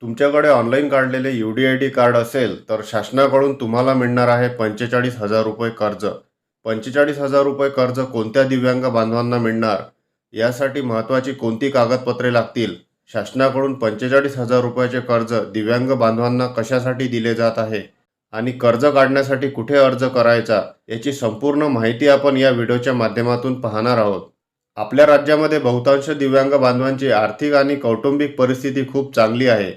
तुमच्याकडे ऑनलाईन काढलेले UDID card असेल तर शासनाकडून तुम्हाला मिळणार आहे 45,000 रुपये कर्ज. 45,000 रुपये कर्ज कोणत्या दिव्यांग बांधवांना मिळणार, यासाठी महत्त्वाची कोणती कागदपत्रे लागतील, शासनाकडून 45,000 रुपयाचे कर्ज दिव्यांग बांधवांना कशासाठी दिले जात आहे आणि कर्ज काढण्यासाठी कुठे अर्ज करायचा, याची संपूर्ण माहिती आपण या व्हिडिओच्या माध्यमातून पाहणार आहोत. आपल्या राज्यामध्ये बहुतांश दिव्यांग बांधवांची आर्थिक आणि कौटुंबिक परिस्थिती खूप चांगली आहे.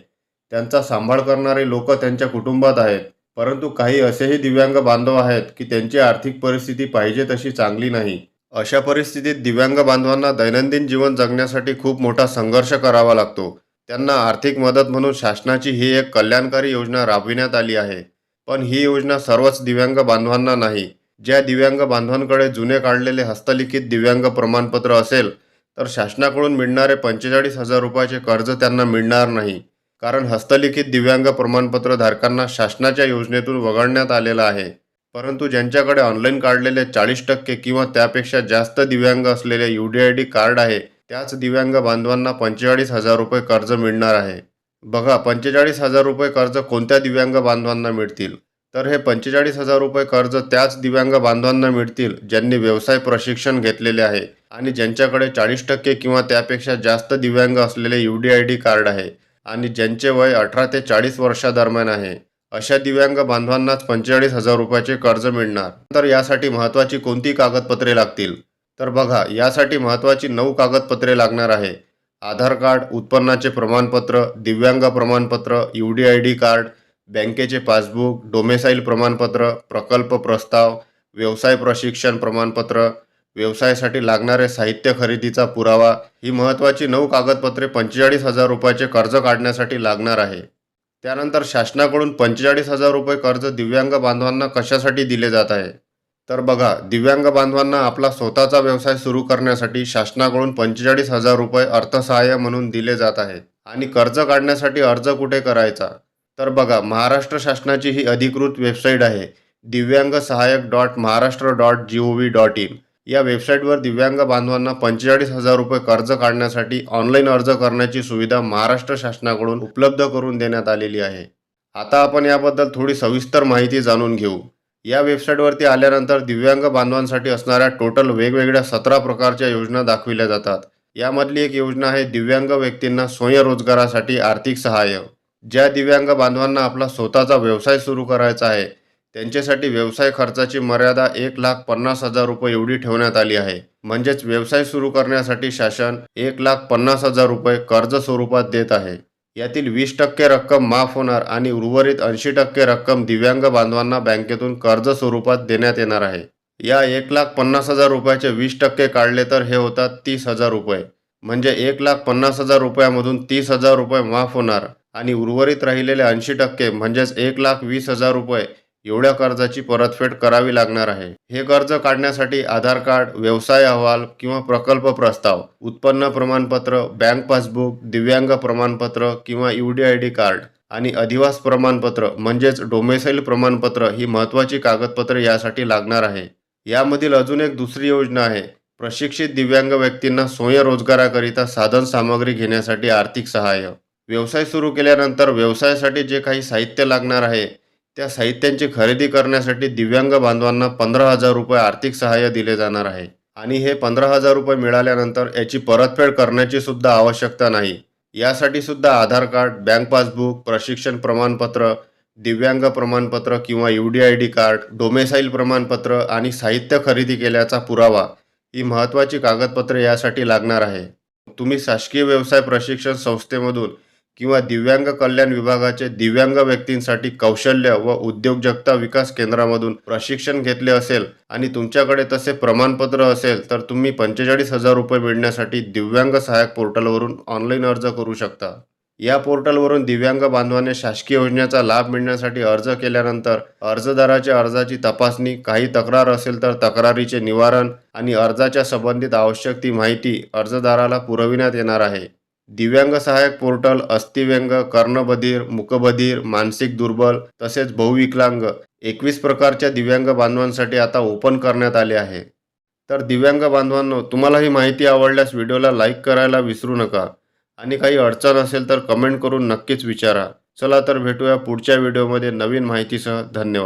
त्यांचा सांभाळ करणारे लोक त्यांच्या कुटुंबात आहेत. परंतु काही असेही दिव्यांग बांधव आहेत की त्यांची आर्थिक परिस्थिती पाहिजे तशी चांगली नाही. अशा परिस्थितीत दिव्यांग बांधवांना दैनंदिन जीवन जगण्यासाठी खूप मोठा संघर्ष करावा लागतो. त्यांना आर्थिक मदत म्हणून शासनाची ही एक कल्याणकारी योजना राबविण्यात आली आहे. पण ही योजना सर्वच दिव्यांग बांधवांना नाही. ज्या दिव्यांग बांधवांकडे जुने काढलेले हस्तलिखित दिव्यांग प्रमाणपत्र असेल तर शासनाकडून मिळणारे 45,000 रुपयाचे कर्ज त्यांना मिळणार नाही. कारण हस्तलिखित दिव्यांग प्रमाणपत्र धारकांना शासनाच्या योजनेतून वगळण्यात आलेलं आहे. परंतु ज्यांच्याकडे ऑनलाईन काढलेले 40% किंवा त्यापेक्षा जास्त दिव्यांग असलेले UDID कार्ड आहे, त्याच दिव्यांग बांधवांना 45,000 रुपये कर्ज मिळणार आहे. बघा, 45,000 रुपये कर्ज कोणत्या दिव्यांग बांधवांना मिळतील, तर हे 45,000 रुपये कर्ज त्याच दिव्यांग बांधवांना मिळतील ज्यांनी व्यवसाय प्रशिक्षण घेतलेले आहे आणि ज्यांच्याकडे 40% किंवा त्यापेक्षा जास्त दिव्यांग असलेले UDID कार्ड आहे आणि ज्यांचे वय 18 ते 40 वर्षादरम्यान आहे. अशा दिव्यांग बांधवांनाच 45,000 रुपयाचे कर्ज मिळणार. तर यासाठी महत्त्वाची कोणती कागदपत्रे लागतील, तर बघा, यासाठी महत्त्वाची 9 कागदपत्रे लागणार आहे. आधार कार्ड, उत्पन्नाचे प्रमाणपत्र, दिव्यांग प्रमाणपत्र, UDID कार्ड, बँकेचे पासबुक, डोमेसाईल प्रमाणपत्र, प्रकल्प प्रस्ताव, व्यवसाय प्रशिक्षण प्रमाणपत्र, व्यवसायासाठी लागणारे साहित्य खरेदीचा पुरावा. ही महत्त्वाची 9 कागदपत्रे 45,000 रुपयाचे कर्ज काढण्यासाठी लागणार आहे. त्यानंतर शासनाकडून 45,000 रुपये कर्ज दिव्यांग बांधवांना कशासाठी दिले जात आहे, तर बघा, दिव्यांग बांधवांना आपला स्वतःचा व्यवसाय सुरू करण्यासाठी शासनाकडून 45,000 रुपये अर्थसहाय्य म्हणून दिले जात आहे. आणि कर्ज काढण्यासाठी अर्ज कुठे करायचा, तर बघा, महाराष्ट्र शासनाची ही अधिकृत वेबसाईट आहे divyang_sahayak.maharashtra.gov.in. या वेबसाईटवर दिव्यांग बांधवांना 45,000 रुपये कर्ज काढण्यासाठी ऑनलाईन अर्ज करण्याची सुविधा महाराष्ट्र शासनाकडून उपलब्ध करून देण्यात आलेली आहे. आता आपण याबद्दल थोडी सविस्तर माहिती जाणून घेऊ. या वेबसाईटवरती आल्यानंतर दिव्यांग बांधवांसाठी असणाऱ्या टोटल वेगवेगळ्या 17 प्रकारच्या योजना दाखविल्या जातात. यामधली एक योजना आहे दिव्यांग व्यक्तींना स्वयंरोजगारासाठी आर्थिक सहाय्य. ज्या दिव्यांग बांधवांना आपला स्वतःचा व्यवसाय सुरू करायचा आहे त्यांच्यासाठी व्यवसाय खर्चाची मर्यादा 1,50,000 रुपये एवढी ठेवण्यात आली आहे. म्हणजेच व्यवसाय सुरू करण्यासाठी शासन 1,50,000 रुपये कर्ज स्वरूपात देत आहे. यातील 20% रक्कम माफ होणार आणि उर्वरित 80% रक्कम दिव्यांग बांधवांना बँकेतून कर्ज स्वरूपात देण्यात येणार आहे. या 1,50,000 रुपयाचे 20% काढले तर हे होतात 30,000 रुपये. म्हणजे 1,50,000 रुपयामधून 30,000 रुपये माफ होणार आणि उर्वरित राहिलेले 80% म्हणजेच 1,20,000 रुपये एवढ्या कर्जाची परतफेड करावी लागणार आहे. हे कर्ज काढण्यासाठी आधार कार्ड, व्यवसाय अहवाल किंवा प्रकल्प प्रस्ताव, उत्पन्न प्रमाणपत्र, बँक पासबुक, दिव्यांग प्रमाणपत्र किंवा UDID कार्ड आणि अधिवास प्रमाणपत्र म्हणजेच डोमेसाईल प्रमाणपत्र ही महत्त्वाची कागदपत्रे यासाठी लागणार आहे. यामधील अजून एक दुसरी योजना आहे प्रशिक्षित दिव्यांग व्यक्तींना स्वयंरोजगाराकरिता साधन सामग्री घेण्यासाठी आर्थिक सहाय्य. व्यवसाय सुरू केल्यानंतर व्यवसायासाठी जे काही साहित्य लागणार आहे त्या साहित्यांची खरेदी करण्यासाठी दिव्यांग बांधवांना 15,000 रुपये आर्थिक सहाय्य दिले जाणार आहे. आणि हे 15,000 रुपये मिळाल्यानंतर याची परतफेड करण्याची सुद्धा आवश्यकता नाही. यासाठी सुद्धा आधार कार्ड, बँक पासबुक, प्रशिक्षण प्रमाणपत्र, दिव्यांग प्रमाणपत्र किंवा UDID कार्ड, डोमेसाईल प्रमाणपत्र आणि साहित्य खरेदी केल्याचा पुरावा ही महत्त्वाची कागदपत्रे यासाठी लागणार आहे. तुम्ही शासकीय व्यवसाय प्रशिक्षण संस्थेमधून किंवा दिव्यांग कल्याण विभागाचे दिव्यांग व्यक्तींसाठी कौशल्य व उद्योजकता विकास केंद्रामधून प्रशिक्षण घेतले असेल आणि तुमच्याकडे तसे प्रमाणपत्र असेल तर तुम्ही 45,000 रुपये मिळण्यासाठी दिव्यांग सहाय्यक पोर्टलवरून ऑनलाईन अर्ज करू शकता. या पोर्टलवरून दिव्यांग बांधवाने शासकीय योजनेचा लाभ मिळण्यासाठी अर्ज केल्यानंतर अर्जदाराच्या अर्जाची तपासणी, काही तक्रार असेल तर तक्रारीचे निवारण आणि अर्जाच्या संबंधित आवश्यक ती माहिती अर्जदाराला पुरविण्यात येणार आहे. दिव्यांग सहाय्यक पोर्टल अस्थिव्यंग, कर्णबधीर, मुकबधीर, मानसिक दुर्बल तसेच बहुविकलांग 21 प्रकारच्या दिव्यांग बांधवांसाठी आता ओपन करण्यात आले आहे. तर दिव्यांग बांधवांनो, तुम्हाला ही माहिती आवडल्यास व्हिडिओला लाईक करायला विसरू नका आणि काही अडचण असेल तर कमेंट करून नक्कीच विचारा. चला तर भेटूया पुढच्या व्हिडिओमध्ये नवीन माहितीसह. धन्यवाद.